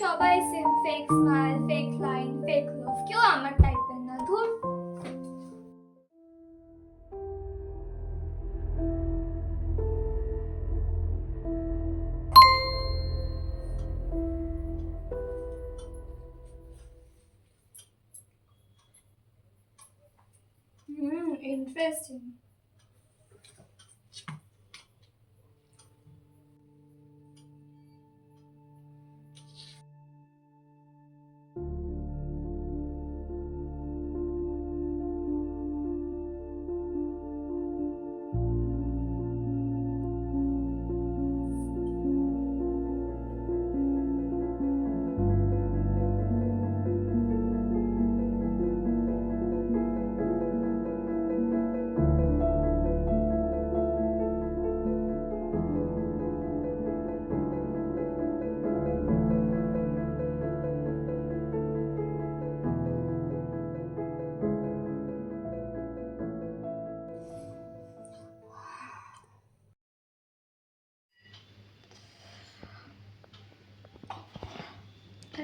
সবাই same, fake smile, fake line, fake love, কেউ আমার টাইপের না, ধুর। ইন্টারেস্টিং।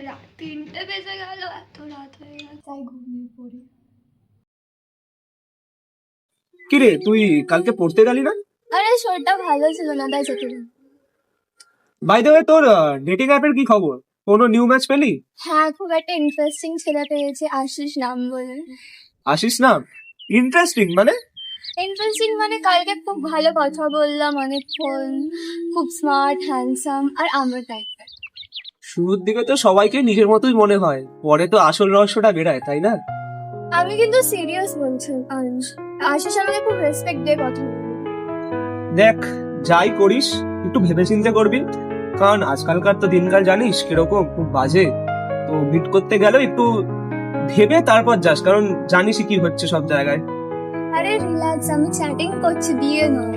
রাত 3টে বেজে গেল, এত রাত হয়ে গেল, তাই ঘুমিয়ে পড়ি। কিরে তুই কালকে পড়তে গেলি না? আরে শরীরটা ভালো ছিল না, তাই যেতে। বাই দ্য ওয়ে, তোর ডেটিং অ্যাপের কি খবর? কোনো নিউ ম্যাচ পেলি? হ্যাঁ, খুব একটা ইন্টারেস্টিং ছেলে পেয়েছে, আশিস নাম বলে। আশিস নাম? ইন্টারেস্টিং মানে? ইন্টারেস্টিং মানে কালকে খুব ভালো কথা বললাম অনেকক্ষণ, খুব স্মার্ট, হ্যান্ডসাম আর আমার টাইপের। শুরুর দিকে তো সবাইকে নিজের মতোই মনে হয়, পরে তো আসল রহস্যটা বেরায়, তাই না? আমি কিন্তু সিরিয়াস বলছি আয়ুষ, আশিস আমাকে খুব রেসপেক্ট দিয়ে কথা বলে। দেখ, যাই করিস একটু ভেবেচিন্তে করবি, কারণ আজকালকার তো দিনকাল জানিস কিরকম, খুব বাজে। তো মিট করতে গেলেও একটু ভেবে তারপর যাস, কারণ জানিসই কি হচ্ছে সব জায়গায়। আরে রিল্যাক্স, আমি চ্যাটিং করছি, বিয়ে নয়।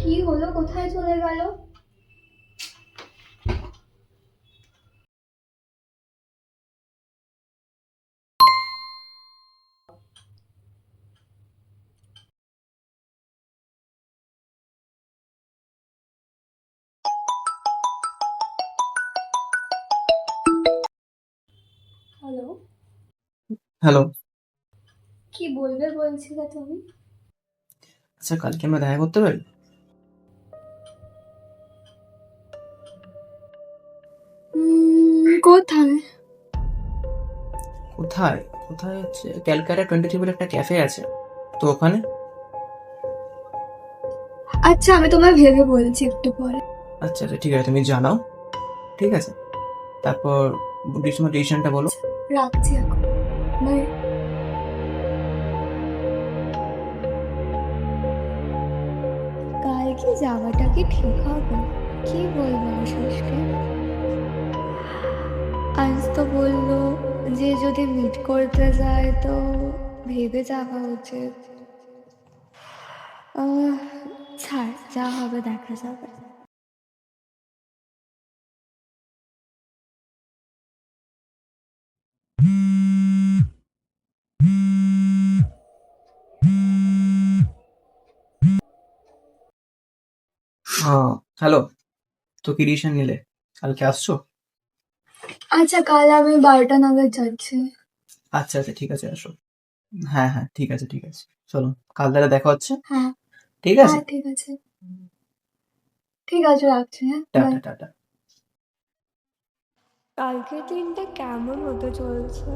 কি হলো, কোথায় চলে গেল? Hello, hello. কি বলবে বলছিলে তুমি? আচ্ছা, কালকে আমরা দেখা করতে পারি? কোথায়? কোথায় কোথায় হচ্ছে, ক্যালকাটা 23 বলে একটা ক্যাফে আছে, তো ওখানে। আচ্ছা, আমি তোমায় ভেবে বলছি একটু পরে। আচ্ছা আচ্ছা, ঠিক আছে, তুমি জানাও। ঠিক আছে, তারপর ডিসিশনটা বলো। রাখছি এখন, বাই। কালকে যাওয়াটা কি ঠিক হবে? কি বলবো আশিসকে? আজ তো বললো যে যদি মিট করতে যায় তো ভেবে যাওয়া উচিত। ছাড়, যা হবে দেখা যাবে। হ্যালো, তো কি ডিসিশন নিলে? কালকে আসছো? আচ্ছা, কাল আমি 12টা নাগাদ যাচ্ছি। আচ্ছা আচ্ছা, ঠিক আছে, আসো। হ্যাঁ হ্যাঁ, ঠিক আছে ঠিক আছে, চলো কাল তাহলে দেখা হচ্ছে। হ্যাঁ ঠিক আছে, হ্যাঁ, ঠিক আছে, ঠিক আছে, রাখছি। হ্যাঁ, টাটা বাই। টাটা। কালকের দিনটা কেমন হতে চলছে?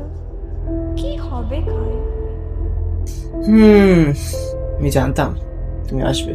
কি হবে কাল? আমি জানতাম তুমি আসবে।